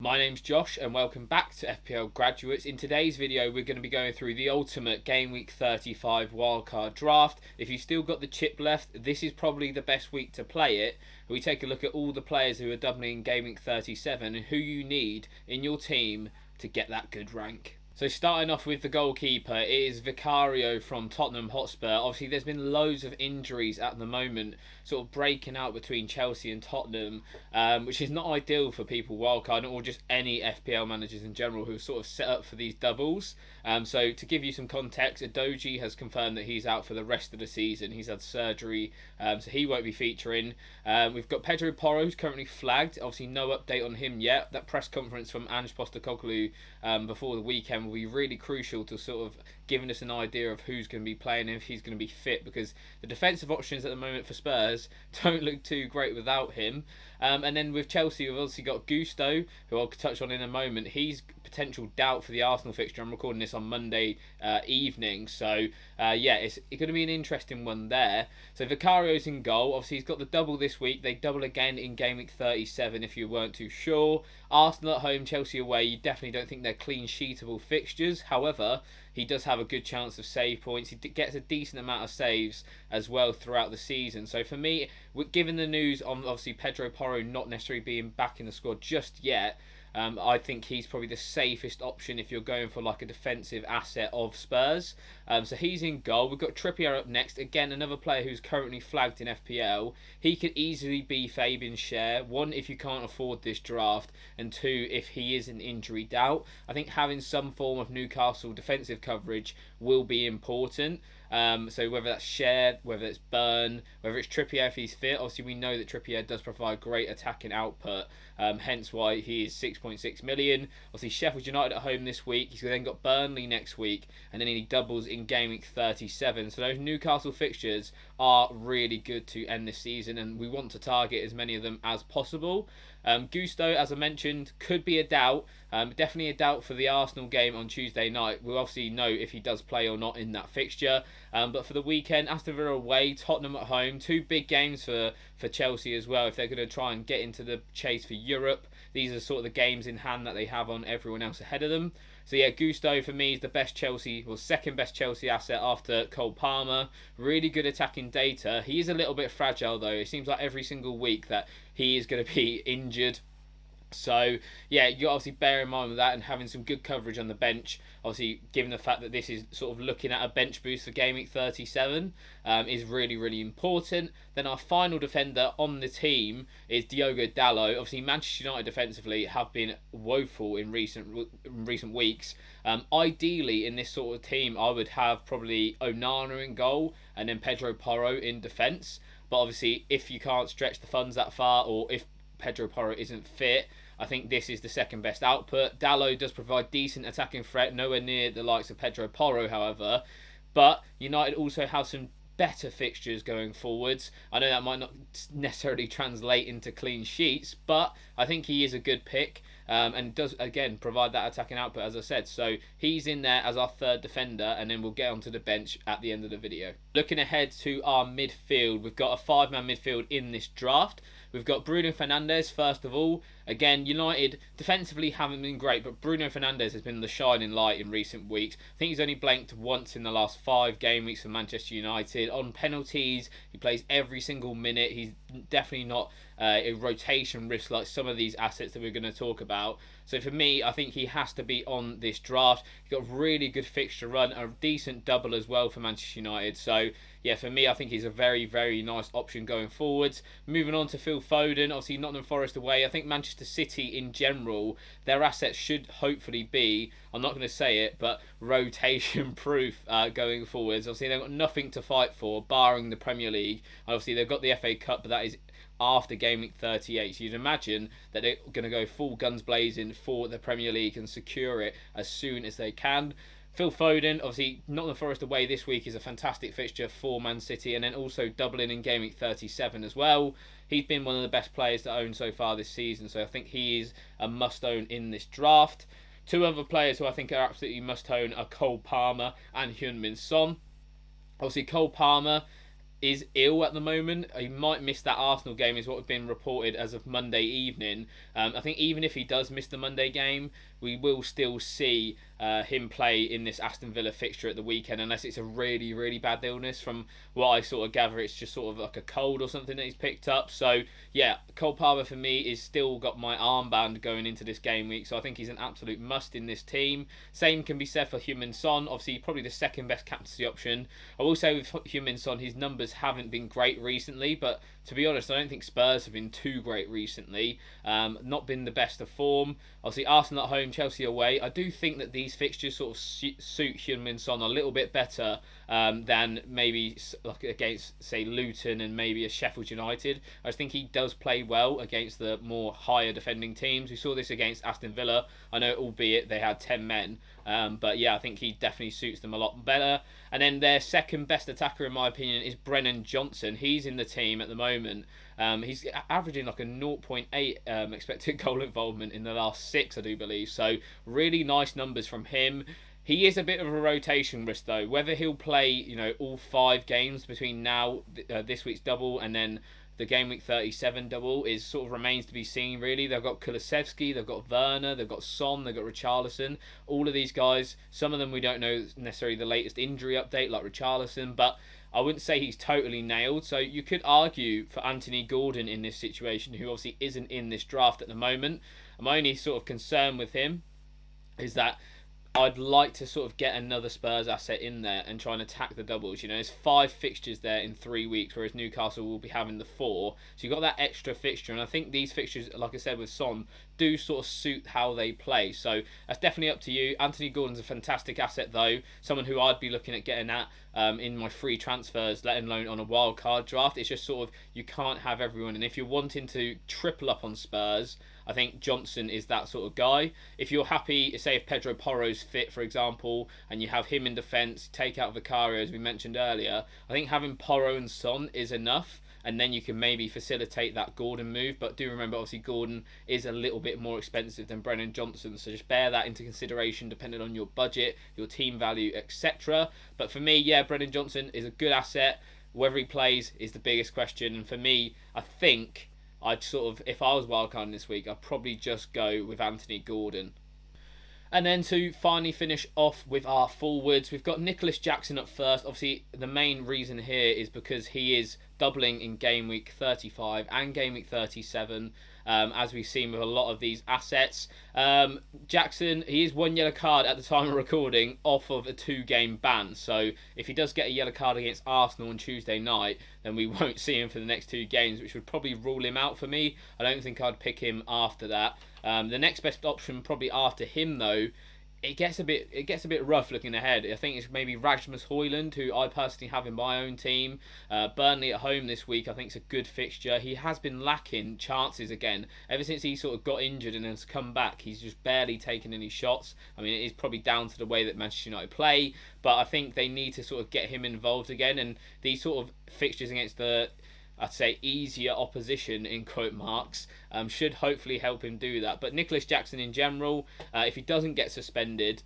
My name's Josh and welcome back to FPL Graduates. In today's video we're going to be going through the ultimate Game Week 35 wildcard draft. If you've still got the chip left, this is probably the best week to play it. We take a look at all the players who are doubling in Game Week 37 and who you need in your team to get that good rank. So starting off with the goalkeeper, it is Vicario from Tottenham Hotspur. Obviously there's been loads of injuries at the moment, sort of breaking out between Chelsea and Tottenham, which is not ideal for people wildcard or just any FPL managers in general who are sort of set up for these doubles. So to give you some context, Adoji has confirmed that he's out for the rest of the season. He's had surgery, so he won't be featuring. We've got Pedro Porro, who's currently flagged. Obviously no update on him yet. That press conference from Ange Postecoglou before the weekend will be really crucial to sort of giving us an idea of who's going to be playing and if he's going to be fit, because the defensive options at the moment for Spurs don't look too great without him. And then with Chelsea, we've obviously got Gusto, who I'll touch on in a moment. He's potential doubt for the Arsenal fixture. I'm recording this on Monday evening, so yeah, it's going to be an interesting one there. So Vicario's in goal. Obviously, he's got the double this week. They double again in Game Week 37, if you weren't too sure. Arsenal at home, Chelsea away. You definitely don't think they're clean sheetable fixtures. However, he does have a good chance of save points. He gets a decent amount of saves as well throughout the season. So for me, given the news on obviously Pedro Porro not necessarily being back in the squad just yet, I think he's probably the safest option if you're going for like a defensive asset of Spurs. So he's in goal. We've got Trippier up next. Again, another player who's currently flagged in FPL. He could easily be Fabian's share. One, if you can't afford this draft, and two, if he is an injury doubt. I think having some form of Newcastle defensive coverage will be important. So whether that's Shared, whether it's Burn, whether it's Trippier if he's fit. Obviously we know that Trippier does provide great attacking output, hence why he is 6.6 million. Obviously Sheffield United at home this week. He's then got Burnley next week, and then he doubles in Game Week 37. So those Newcastle fixtures are really good to end this season, and we want to target as many of them as possible. Gusto, as I mentioned, could be a doubt. Definitely a doubt for the Arsenal game on Tuesday night. We'll obviously know if he does play or not in that fixture. But for the weekend, Aston Villa away, Tottenham at home. Two big games for Chelsea as well if they're going to try and get into the chase for Europe. These are sort of the games in hand that they have on everyone else ahead of them. So yeah, Gusto for me is the best Chelsea, or second best Chelsea asset after Cole Palmer. Really good attacking data. He is a little bit fragile though. It seems like every single week that he is going to be injured. So yeah, you obviously bear in mind with that, and having some good coverage on the bench, obviously given the fact that this is sort of looking at a bench boost for Game Week 37, is really important. Then our final defender on the team is Diogo Dalot. Obviously Manchester United defensively have been woeful in recent weeks. Ideally in this sort of team I would have probably Onana in goal and then Pedro Porro in defence, but obviously if you can't stretch the funds that far, or if Pedro Porro isn't fit, I think this is the second best output. Dalot does provide decent attacking threat, nowhere near the likes of Pedro Porro, however. But United also have some better fixtures going forwards. I know that might not necessarily translate into clean sheets, but I think he is a good pick, and does again provide that attacking output, as I said. So he's in there as our third defender, and then we'll get onto the bench at the end of the video. Looking ahead to our midfield, we've got a 5-man midfield in this draft. We've got Bruno Fernandes first of all. Again, United defensively haven't been great, but Bruno Fernandes has been the shining light in recent weeks. I think he's only blanked once in the last 5 game weeks for Manchester United. On penalties, he plays every single minute. He's definitely not a rotation risk like some of these assets that we're going to talk about. So for me, I think he has to be on this draft. He's got a really good fixture run, a decent double as well for Manchester United. So yeah, for me, I think he's a very nice option going forwards. Moving on to Phil Foden, obviously Nottingham Forest away. I think Manchester City in general, their assets should hopefully be, I'm not going to say it, but rotation proof going forwards. Obviously they've got nothing to fight for, barring the Premier League. Obviously they've got the FA Cup, but that is after Game Week 38. So you'd imagine that they're going to go full guns blazing for the Premier League and secure it as soon as they can. Phil Foden, obviously Nottingham Forest away this week is a fantastic fixture for Man City, and then also doubling in Game Week 37 as well. He's been one of the best players to own so far this season, so I think he is a must-own in this draft. Two other players who I think are absolutely must-own are Cole Palmer and Heung-min Son. Obviously Cole Palmer is ill at the moment. He might miss that Arsenal game, is what has been reported as of Monday evening. I think even if he does miss the Monday game, we will still see him play in this Aston Villa fixture at the weekend, unless it's a really, really bad illness. From what I sort of gather, it's just sort of like a cold or something that he's picked up. So yeah, Cole Palmer for me is still got my armband going into this game week, so I think he's an absolute must in this team. Same can be said for Heung-min Son, obviously probably the second best captaincy option. I will say with Heung-min Son, his numbers haven't been great recently, but to be honest, I don't think Spurs have been too great recently. Not been the best of form. Obviously, Arsenal at home, Chelsea away. I do think that these fixtures sort of suit Heung-min Son a little bit better than maybe like against, say, Luton and maybe a Sheffield United. I just think he does play well against the more higher defending teams. We saw this against Aston Villa. I know, albeit they had 10 men. But yeah, I think he definitely suits them a lot better. And then their second best attacker, in my opinion, is Brennan Johnson. He's in the team at the moment. He's averaging like a 0.8 expected goal involvement in the last 6, I do believe. So really nice numbers from him. He is a bit of a rotation risk though. Whether he'll play, all 5 games between now, this week's double, and then the game week 37 double is sort of remains to be seen, really. They've got Kulusevski, they've got Werner, they've got Son, they've got Richarlison. All of these guys, some of them we don't know necessarily the latest injury update, like Richarlison, but I wouldn't say he's totally nailed. So you could argue for Anthony Gordon in this situation, who obviously isn't in this draft at the moment. My only sort of concern with him is that I'd like to sort of get another Spurs asset in there and try and attack the doubles. There's 5 fixtures there in 3 weeks, whereas Newcastle will be having the 4. So you've got that extra fixture, and I think these fixtures, like I said with Son, do sort of suit how they play. So that's definitely up to you. Anthony Gordon's a fantastic asset though, someone who I'd be looking at getting at in my free transfers, let alone on a wildcard draft. It's just sort of, you can't have everyone, and if you're wanting to triple up on Spurs, I think Johnson is that sort of guy. If you're happy, say if Pedro Porro's fit, for example, and you have him in defence, take out Vicario, as we mentioned earlier, I think having Porro and Son is enough, and then you can maybe facilitate that Gordon move. But do remember, obviously, Gordon is a little bit more expensive than Brennan Johnson, so just bear that into consideration depending on your budget, your team value, etc. But for me, yeah, Brennan Johnson is a good asset. Whether he plays is the biggest question, and for me, I think I'd sort of, if I was wildcarding this week, I'd probably just go with Anthony Gordon. And then to finally finish off with our forwards, we've got Nicholas Jackson up first. Obviously, the main reason here is because he is doubling in game week 35 and game week 37, as we've seen with a lot of these assets. Jackson, he is 1 yellow card at the time of recording off of a 2-game ban. So if he does get a yellow card against Arsenal on Tuesday night, then we won't see him for the next 2 games, which would probably rule him out for me. I don't think I'd pick him after that. The next best option probably after him though, it gets a bit rough looking ahead. I think it's maybe Rasmus Højlund, who I personally have in my own team. Burnley at home this week, I think, is a good fixture. He has been lacking chances again ever since he sort of got injured and has come back. He's just barely taken any shots. I mean, it is probably down to the way that Manchester United play, but I think they need to sort of get him involved again. And these sort of fixtures against the, I'd say, easier opposition, in quote marks, should hopefully help him do that. But Nicholas Jackson in general, if he doesn't get suspended,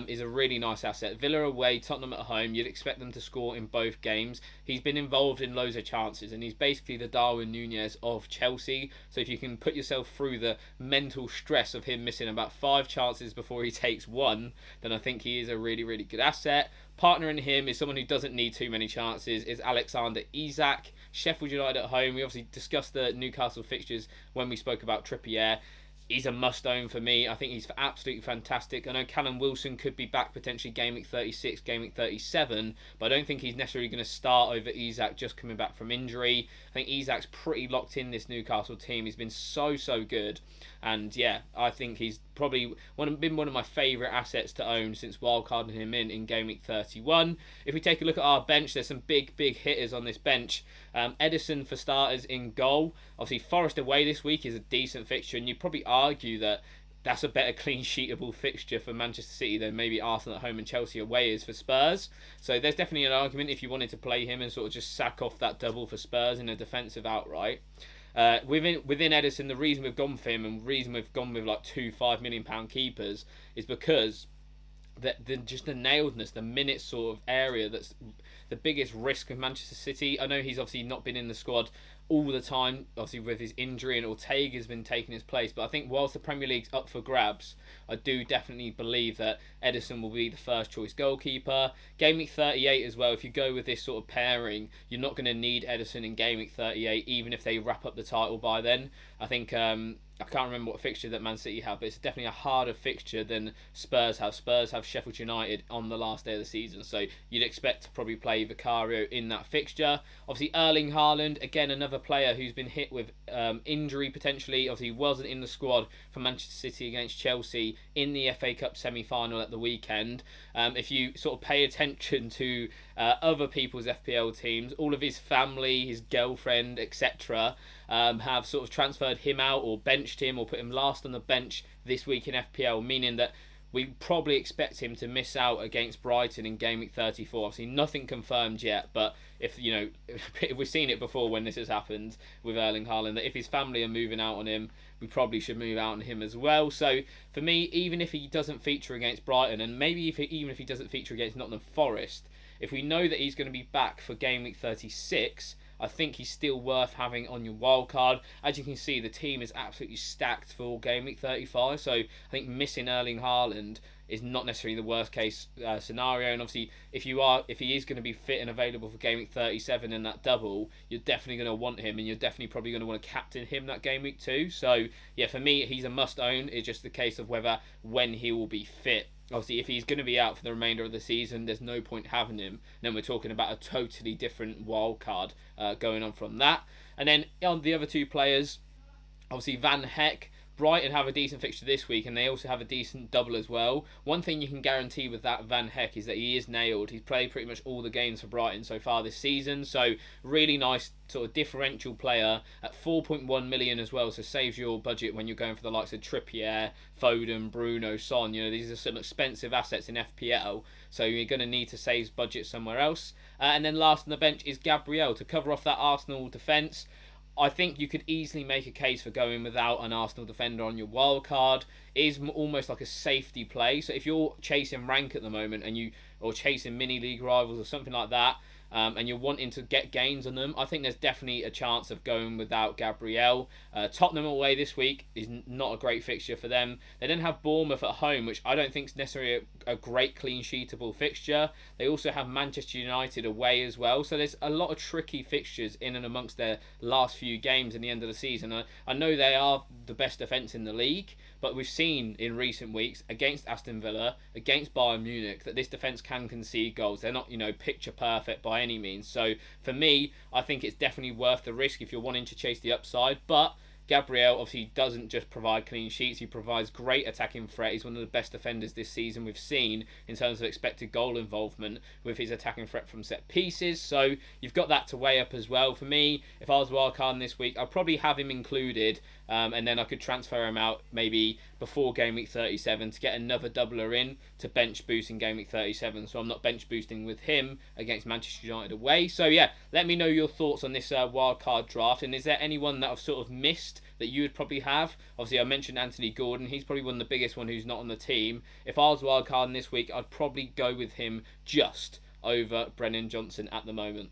is a really nice asset. Villa away, Tottenham at home, you'd expect them to score in both games. He's been involved in loads of chances, and he's basically the Darwin Núñez of Chelsea. So if you can put yourself through the mental stress of him missing about 5 chances before he takes 1, then I think he is a really, really good asset. Partnering him is someone who doesn't need too many chances, is Alexander Isak. Sheffield United at home. We obviously discussed the Newcastle fixtures when we spoke about Trippier. He's a must-own for me. I think he's absolutely fantastic. I know Callum Wilson could be back potentially game week 36, game week 37, but I don't think he's necessarily going to start over Isak just coming back from injury. I think Isak's pretty locked in this Newcastle team. He's been so good. And yeah, I think he's probably been one of my favourite assets to own since wildcarding him in game week 31. If we take a look at our bench, there's some big hitters on this bench. Edison for starters in goal. Obviously, Forest away this week is a decent fixture, and you'd probably argue that that's a better clean sheetable fixture for Manchester City than maybe Arsenal at home and Chelsea away is for Spurs. So there's definitely an argument if you wanted to play him and sort of just sack off that double for Spurs in a defensive outright. Within Edison, the reason we've gone for him and the reason we've gone with like 2 £5 million keepers is because just the nailedness, the minute sort of area the biggest risk of Manchester City. I know he's obviously not been in the squad all the time, obviously with his injury, and Ortega's been taking his place. But I think whilst the Premier League's up for grabs, I do definitely believe that Ederson will be the first choice goalkeeper. Game week 38 as well, if you go with this sort of pairing, you're not going to need Ederson in game week 38, even if they wrap up the title by then. I think I can't remember what fixture that Man City have, but it's definitely a harder fixture than Spurs have. Spurs have Sheffield United on the last day of the season, so you'd expect to probably play Vicario in that fixture. Obviously, Erling Haaland, again, another player who's been hit with injury potentially. Obviously, he wasn't in the squad for Manchester City against Chelsea in the FA Cup semi-final at the weekend. If you sort of pay attention to other people's FPL teams, all of his family, his girlfriend, etc., have sort of transferred him out or benched him or put him last on the bench this week in FPL, meaning that we probably expect him to miss out against Brighton in game week 34. Obviously, nothing confirmed yet, but if we've seen it before when this has happened with Erling Haaland, that if his family are moving out on him, we probably should move out on him as well. So for me, even if he doesn't feature against Brighton, and maybe even if he doesn't feature against Nottingham Forest, if we know that he's going to be back for game week 36, I think he's still worth having on your wild card. As you can see, the team is absolutely stacked for game week 35. So I think missing Erling Haaland is not necessarily the worst case scenario. And obviously, if he is going to be fit and available for game week 37 in that double, you're definitely going to want him, and you're definitely probably going to want to captain him that game week too. So yeah, for me, he's a must own. It's just the case of when he will be fit. Obviously, if he's going to be out for the remainder of the season, there's no point having him. Then we're talking about a totally different wild card going on from that. And then on the other two players, obviously Van Heck. Brighton have a decent fixture this week, and they also have a decent double as well. One thing you can guarantee with that Van Heck is that he is nailed. He's played pretty much all the games for Brighton so far this season, so really nice sort of differential player at 4.1 million as well, so saves your budget when you're going for the likes of Trippier, Foden, Bruno, Son. These are some expensive assets in FPL, so you're going to need to save budget somewhere else. And then last on the bench is Gabriel to cover off that Arsenal defence. I think you could easily make a case for going without an Arsenal defender on your wild card. It is almost like a safety play. So if you're chasing rank at the moment or chasing mini league rivals or something like that, and you're wanting to get gains on them, I think there's definitely a chance of going without Gabriel. Tottenham away this week is not a great fixture for them. They then have Bournemouth at home, which I don't think is necessarily a great clean sheetable fixture. They also have Manchester United away as well. So there's a lot of tricky fixtures in and amongst their last few games in the end of the season. I know they are the best defence in the league, but we've seen in recent weeks against Aston Villa, against Bayern Munich, that this defence can concede goals. They're not, picture perfect by any means. So for me, I think it's definitely worth the risk if you're wanting to chase the upside. But Gabriel obviously doesn't just provide clean sheets, he provides great attacking threat. He's one of the best defenders this season we've seen in terms of expected goal involvement with his attacking threat from set pieces. So you've got that to weigh up as well. For me, if I was wildcarding this week, I'd probably have him included, and then I could transfer him out maybe before game week 37 to get another doubler in to bench boost in game week 37. So I'm not bench boosting with him against Manchester United away. So yeah, let me know your thoughts on this wildcard draft, and is there anyone that I've sort of missed that you would probably have? Obviously, I mentioned Anthony Gordon. He's probably one of the biggest one who's not on the team. If I was wildcarding this week, I'd probably go with him just over Brennan Johnson at the moment.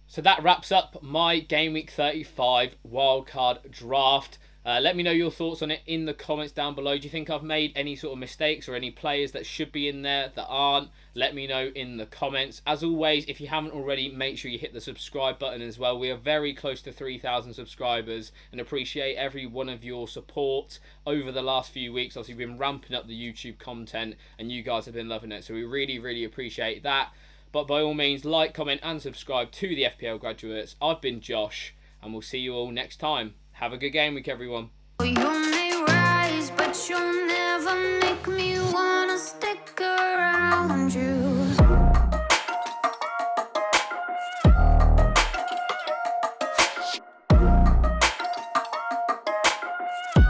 So that wraps up my Game Week 35 wildcard draft. Let me know your thoughts on it in the comments down below. Do you think I've made any sort of mistakes or any players that should be in there that aren't? Let me know in the comments. As always, if you haven't already, make sure you hit the subscribe button as well. We are very close to 3,000 subscribers and appreciate every one of your support over the last few weeks. Obviously, we've been ramping up the YouTube content and you guys have been loving it. So we really, really appreciate that. But by all means, like, comment and subscribe to the FPL Graduates. I've been Josh and we'll see you all next time. Have a good game week, everyone.